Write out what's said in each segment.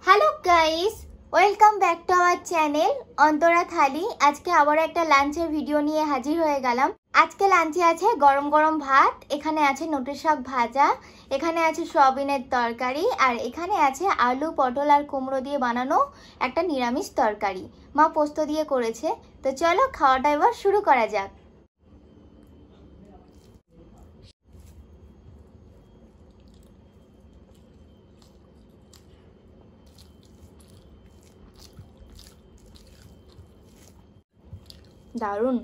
Hello guys, welcome back to our channel Antara Thali. আজকে আবার একটা লাঞ্চের ভিডিও নিয়ে হাজির হয়ে গেলাম। আজকে লাঞ্চে আছে গরম গরম ভাত, এখানে আছে নোটে শাক ভাজা, এখানে আছে সয়াবিনের তরকারি, আর এখানে আছে আলু পটল আর কুমড়ো দিয়ে বানানো একটা নিরামিষ তরকারি। মা পোস্ত দিয়ে করেছে। তো চলো খাওয়াটা এবার শুরু করা যাক। দারুণ।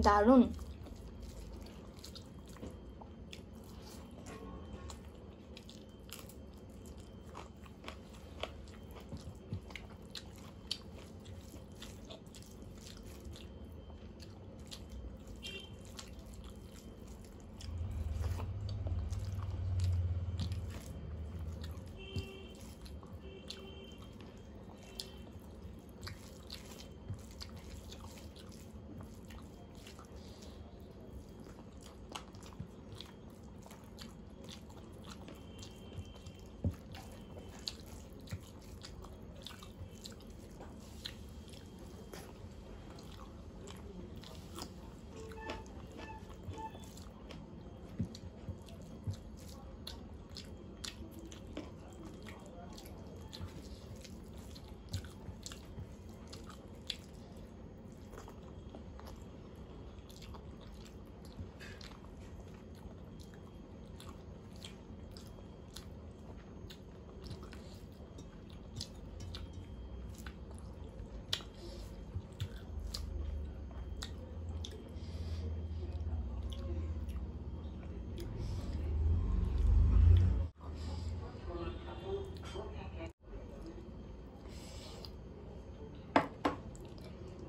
দারুণ।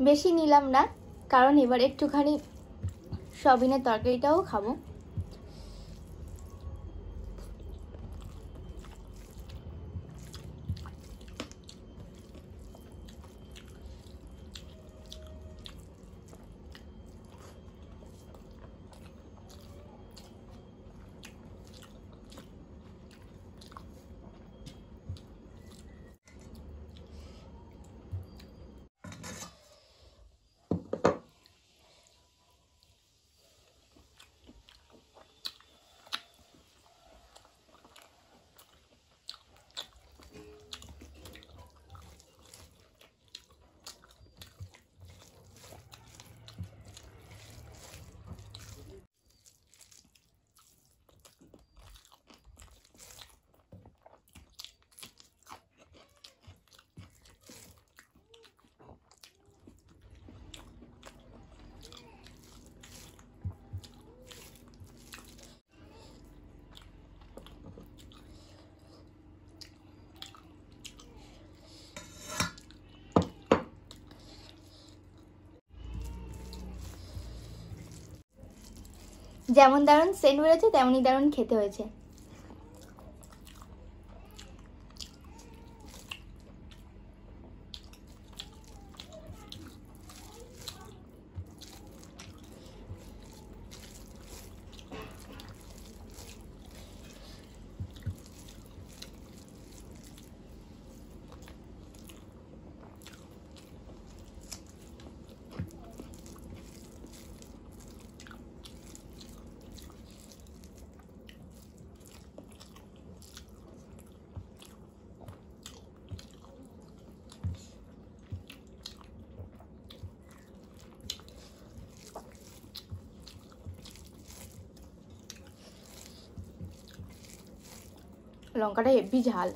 বেশি নিলাম না, কারণ এবার একটুখানি সয়াবিনের তরকারিটাও খাবো। যেমন দারুণ সেন্ট বেরোচ্ছে, তেমনই দারুণ খেতে হয়েছে। লঙ্কাটা হেভি ঝাল।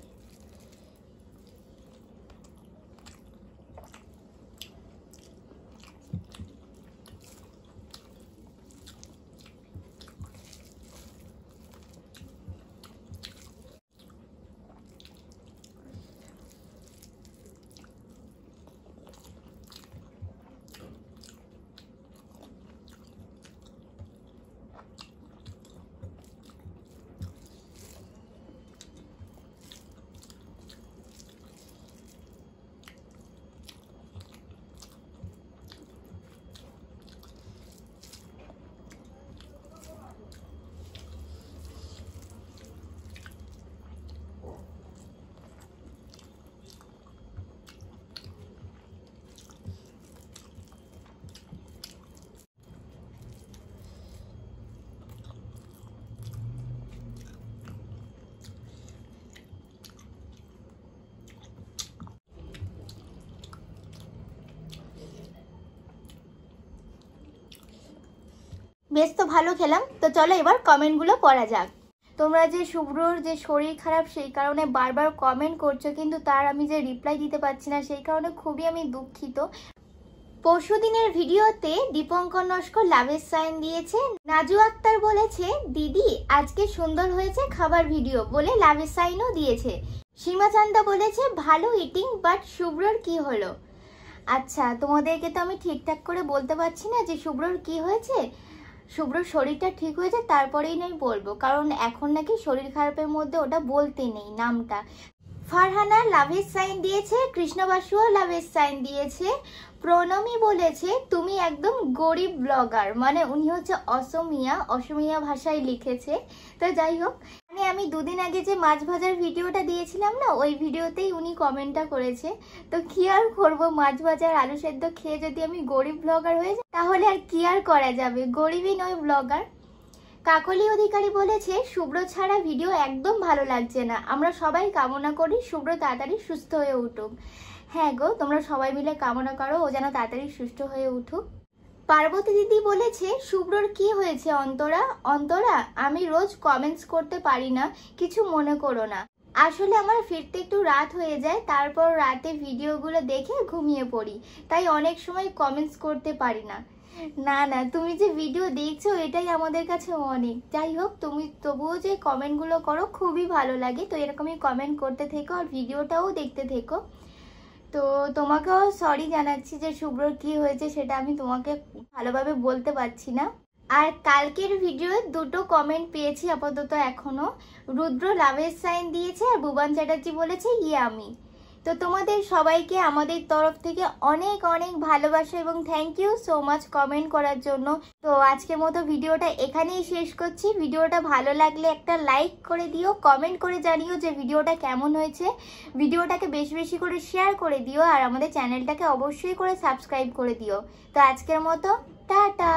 বেশ তো ভালো খেলাম। তো চলো এবার কমেন্টগুলো পড়া যাক। তোমরা যে শুভ্রর যে শরীর খারাপ সেই কারণে বারবার কমেন্ট করছো, কিন্তু তার আমি যে রিপ্লাই দিতে পারছি না সেই কারণে খুবই আমি দুঃখিত। পরশুদিনের ভিডিওতে দীপঙ্কর নস্কর লাভের সাইন দিয়েছে। নাজু আক্তার বলেছে দিদি আজকে সুন্দর হয়েছে খাবার ভিডিও বলে লাভের সাইনও দিয়েছে। সীমা চান্দা বলেছে ভালো ইটিং, বাট শুভ্রর কি হলো? আচ্ছা, তোমাদেরকে তো আমি ঠিকঠাক করে বলতে পারছি না যে শুভ্রর কি হয়েছে। শুভ্রর শরীরটা ঠিক হয়েছে তারপরেই নাই বলবো, কারণ এখন নাকি শরীর খারাপের মধ্যে ওটা বলতে নেই নামটা। ফারহানা লাভের সাইন দিয়েছে, কৃষ্ণবাসুও লাভের সাইন দিয়েছে। প্রণমী বলেছে তুমি একদম গরিব ব্লগার, মানে উনি হচ্ছে অসমিয়া ভাষায় লিখেছে। তো যাই হোক, মানে আমি দুদিন আগে যে মাছ ভাজার ভিডিওটা দিয়েছিলাম না, ওই ভিডিওতেই উনি কমেন্টটা করেছে। তো কি আর করবো, মাছ ভাজার আলু সেদ্ধ খেয়ে যদি আমি গরিব ব্লগার হয়ে যাই তাহলে আর কি আর করা যাবে, গরিবই নয় ব্লগার। কাকলি অধিকারী বলেছে শুভ্র ছাড়া ভিডিও একদম ভালো লাগছে না, আমরা সবাই কামনা করি শুভ্র তাড়াতাড়ি সুস্থ হয়ে উঠুক। হ্যাঁ গো, তোমরা সবাই মিলে কামনা করো ও যেন তাড়াতাড়ি সুস্থ হয়ে উঠুক। পার্বতী দিদি বলেছে শুভ্রর কি হয়েছে অন্তরা আমি রোজ কমেন্টস করতে পারি না, কিছু মনে করো না। আসলে আমার ফিরতে একটু রাত হয়ে যায়, তারপর রাতে ভিডিওগুলো দেখে ঘুমিয়ে পড়ি, তাই অনেক সময় কমেন্টস করতে পারি না। না না, তুমি যে ভিডিও দেখছো এটাই আমাদের কাছে অনেক। যাই হোক, তুমি তবুও যে কমেন্টগুলো করো খুবই ভালো লাগে। তো এরকমই কমেন্ট করতে থেকো আর ভিডিওটাও দেখতে থেকো। তো তোমাকেও সরি জানাচ্ছি যে শুভ্রর কি হয়েছে সেটা আমি তোমাকে ভালোভাবে বলতে পারছি না। আর কালকের ভিডিওয়ে দুটো কমেন্ট পেয়েছি আপাতত এখনো। রুদ্র লাভের সাইন দিয়েছে আর ভুবন চ্যাটার্জি বলেছে ইয়ামি। তো তোমাদের সবাইকে আমাদের তরফ থেকে অনেক অনেক ভালোবাসা এবং thank you so much comment করার জন্য। তো আজকের মতো ভিডিওটা এখানেই শেষ করছি। ভিডিওটা ভালো লাগলে একটা লাইক করে দিও, কমেন্ট করে জানিও যে ভিডিওটা কেমন হয়েছে। ভিডিওটাকে বেশি বেশি করে শেয়ার করে দিও আর আমাদের চ্যানেলটাকে অবশ্যই করে সাবস্ক্রাইব করে দিও। তো আজকের মতো টাটা।